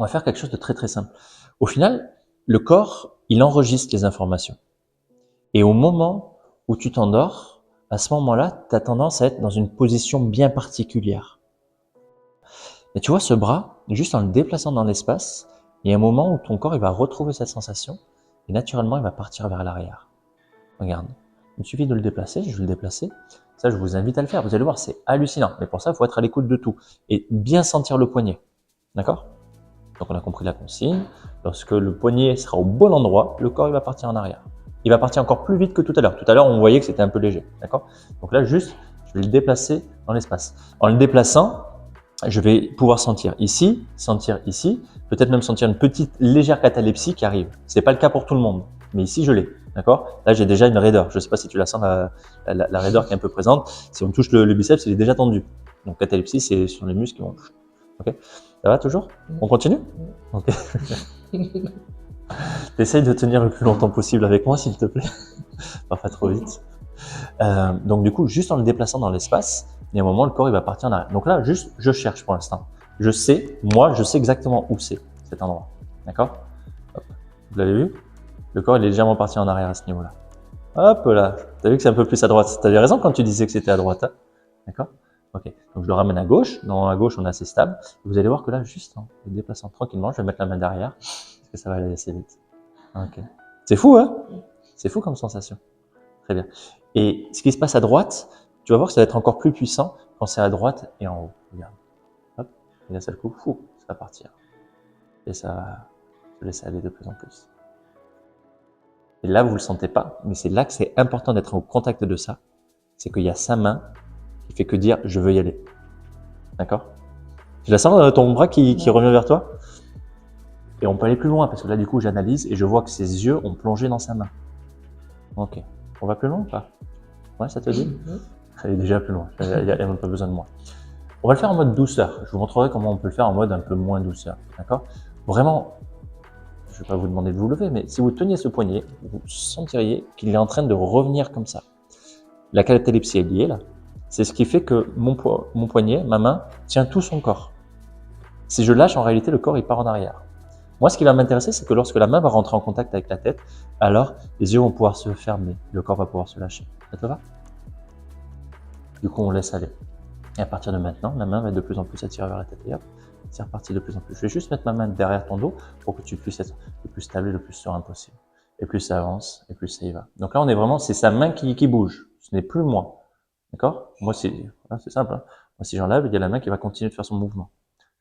On va faire quelque chose de très très simple. Au final, le corps, il enregistre les informations. Et au moment où tu t'endors, à ce moment-là, tu as tendance à être dans une position bien particulière. Et tu vois, ce bras, juste en le déplaçant dans l'espace, il y a un moment où ton corps il va retrouver cette sensation et naturellement, il va partir vers l'arrière. Regarde, il suffit de le déplacer, je vais le déplacer. Ça, je vous invite à le faire. Vous allez voir, c'est hallucinant. Mais pour ça, il faut être à l'écoute de tout et bien sentir le poignet. D'accord? Donc, on a compris la consigne. Lorsque le poignet sera au bon endroit, le corps il va partir en arrière. Il va partir encore plus vite que tout à l'heure. Tout à l'heure, on voyait que c'était un peu léger. D'accord? Donc là, juste, je vais le déplacer dans l'espace. En le déplaçant, je vais pouvoir sentir ici, peut-être même sentir une petite légère catalepsie qui arrive. Ce n'est pas le cas pour tout le monde, mais ici je l'ai. D'accord? Là, j'ai déjà une raideur. Je ne sais pas si tu la sens, la raideur qui est un peu présente. Si on touche le biceps, il est déjà tendu. Donc, catalepsie, c'est sur les muscles qui vont. Ok? Ça va toujours? On continue? Ok. Essaye de tenir le plus longtemps possible avec moi, s'il te plaît. Pas trop vite. Donc, du coup, juste en le déplaçant dans l'espace, il y a un moment, le corps il va partir en arrière. Donc là, juste, je cherche pour l'instant. Je sais exactement où c'est cet endroit. D'accord? Vous l'avez vu? Le corps il est légèrement parti en arrière à ce niveau-là. Hop là. Tu as vu que c'est un peu plus à droite. Tu avais raison quand tu disais que c'était à droite. Hein? D'accord? Ok. Donc je le ramène à gauche. Dans la gauche, on est assez stable. Vous allez voir que là, juste en le déplaçant tranquillement, je vais mettre la main derrière parce que ça va aller assez vite. Ok. C'est fou, hein? C'est fou comme sensation. Très bien. Et ce qui se passe à droite, tu vas voir que ça va être encore plus puissant quand c'est à droite et en haut. Regarde. Hop. Et d'un seul coup, fou, ça va partir. Et ça va se laisser aller de plus en plus. Et là, vous le sentez pas, mais c'est là que c'est important d'être au contact de ça. C'est qu'il y a sa main qui fait que dire je veux y aller. D'accord? Tu la sens ton bras qui revient vers toi? Et on peut aller plus loin parce que là, du coup, j'analyse et je vois que ses yeux ont plongé dans sa main. Ok. On va plus loin ou pas? Ouais, ça te dit? Elle est déjà plus loin. Elle n'a même pas besoin de moi. On va le faire en mode douceur. Je vous montrerai comment on peut le faire en mode un peu moins douceur. D'accord? Vraiment, je ne vais pas vous demander de vous lever, mais si vous teniez ce poignet, vous sentiriez qu'il est en train de revenir comme ça. La catalepsie est liée là. C'est ce qui fait que mon poignet, ma main, tient tout son corps. Si je lâche, en réalité, le corps il part en arrière. Moi, ce qui va m'intéresser, c'est que lorsque la main va rentrer en contact avec la tête, alors les yeux vont pouvoir se fermer, le corps va pouvoir se lâcher. Ça te va? Du coup, on laisse aller. Et à partir de maintenant, la main va de plus en plus s'attirer vers la tête. Et hop, c'est reparti de plus en plus. Je vais juste mettre ma main derrière ton dos pour que tu puisses être le plus stable et le plus serein possible. Et plus ça avance, et plus ça y va. Donc là, on est vraiment, c'est sa main qui bouge. Ce n'est plus moi. D'accord? Moi, c'est simple. Hein. Moi, si j'enlève, il y a la main qui va continuer de faire son mouvement.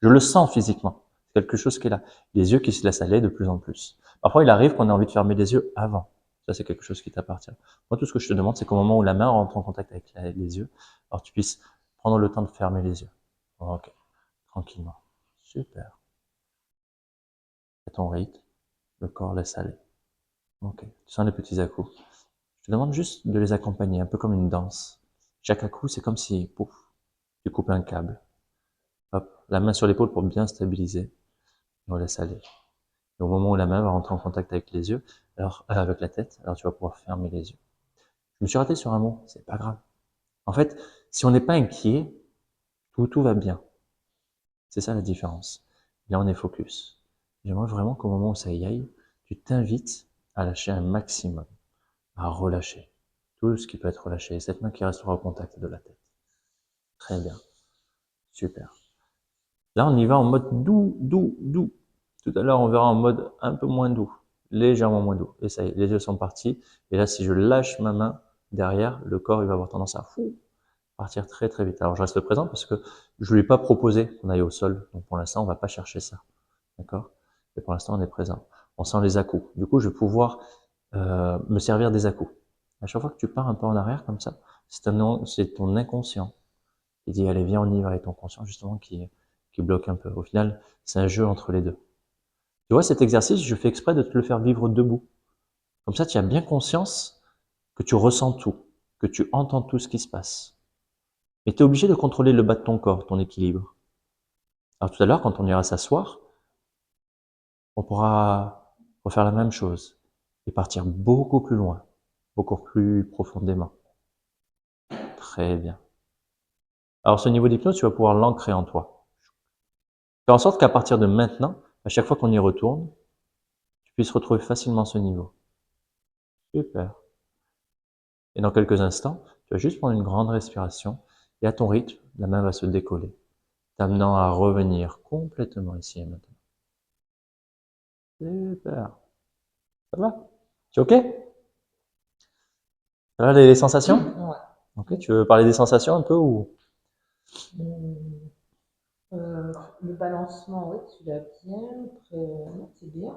Je le sens physiquement. C'est quelque chose qui est là. Les yeux qui se laissent aller de plus en plus. Parfois, il arrive qu'on ait envie de fermer les yeux avant. Ça, c'est quelque chose qui t'appartient. Moi, tout ce que je te demande, c'est qu'au moment où la main rentre en contact avec les yeux, alors tu puisses prendre le temps de fermer les yeux. Ok. Tranquillement. Super. À ton rythme, le corps laisse aller. Ok. Tu sens les petits à-coups. Je te demande juste de les accompagner, un peu comme une danse. Chaque à-coup, c'est comme si, pouf, tu coupes un câble. Hop, la main sur l'épaule pour bien stabiliser. On laisse aller. Et au moment où la main va rentrer en contact avec les yeux, alors avec la tête, alors tu vas pouvoir fermer les yeux. Je me suis raté sur un mot, c'est pas grave. En fait, si on n'est pas inquiet, tout va bien. C'est ça la différence. Là, on est focus. J'aimerais vraiment qu'au moment où ça y aille, tu t'invites à lâcher un maximum, à relâcher tout ce qui peut être relâché. Et cette main qui restera au contact de la tête. Très bien. Super. Là, on y va en mode doux, doux, doux. Tout à l'heure, on verra en mode un peu moins doux, légèrement moins doux. Et ça y est, les yeux sont partis. Et là, si je lâche ma main derrière, le corps, il va avoir tendance à partir très très vite. Alors, je reste présent parce que je lui ai pas proposé qu'on aille au sol. Donc, pour l'instant, on va pas chercher ça. D'accord? Et pour l'instant, on est présent. On sent les à-coups. Du coup, je vais pouvoir me servir des à-coups. À chaque fois que tu pars un peu en arrière comme ça, c'est ton inconscient qui dit allez viens on y va, et ton conscient justement qui bloque un peu. Au final, c'est un jeu entre les deux. Tu vois cet exercice, je fais exprès de te le faire vivre debout. Comme ça, tu as bien conscience que tu ressens tout, que tu entends tout ce qui se passe. Mais tu es obligé de contrôler le bas de ton corps, ton équilibre. Alors tout à l'heure, quand on ira s'asseoir, on pourra refaire la même chose et partir beaucoup plus loin, beaucoup plus profondément. Très bien. Alors ce niveau d'hypnose, tu vas pouvoir l'ancrer en toi. Faire en sorte qu'à partir de maintenant, à chaque fois qu'on y retourne, tu puisses retrouver facilement ce niveau. Super. Et dans quelques instants, tu vas juste prendre une grande respiration et à ton rythme, la main va se décoller, t'amenant à revenir complètement ici et maintenant. Super. Ça va? Tu es OK? Ça va les sensations? Ouais. OK, tu veux parler des sensations un peu ou? Hum, le balancement, oui, tu l'as bien. Après, non, c'est bien.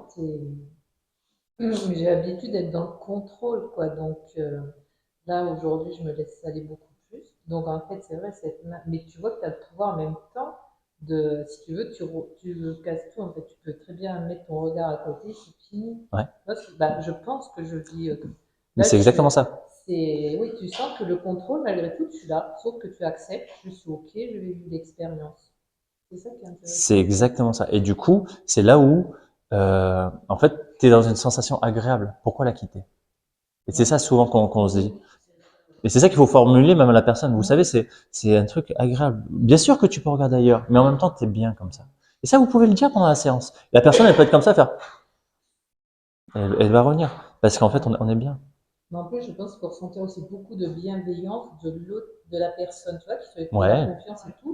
J'ai l'habitude d'être dans le contrôle, quoi. Donc là, aujourd'hui, je me laisse aller beaucoup plus. Donc en fait, c'est vrai, mais tu vois que tu as le pouvoir en même temps de, si tu veux, tu casses tout. En fait, tu peux très bien mettre ton regard à côté, c'est fini. Ouais. Moi, bah, je pense que je vis. Mais Là, c'est exactement ça. oui, tu sens que le contrôle, malgré tout, tu l'as, sauf que tu acceptes, je suis OK, je vais vivre l'expérience. C'est ça qui est C'est intéressant. exactement ça. Et du coup, c'est là où, en fait, tu es dans une sensation agréable. Pourquoi la quitter? Et c'est Ouais. ça souvent qu'on se dit. Et c'est ça qu'il faut formuler même à la personne. Vous savez, c'est un truc agréable. Bien sûr que tu peux regarder ailleurs, mais en même temps, tu es bien comme ça. Et ça, vous pouvez le dire pendant la séance. La personne, elle peut être comme ça, faire, elle va revenir. Parce qu'en fait, Ouais. on est bien. Mais en plus, je pense qu'il faut ressentir aussi beaucoup de bienveillance de l'autre, de la personne, tu vois, qui te fait la Ouais. confiance et tout.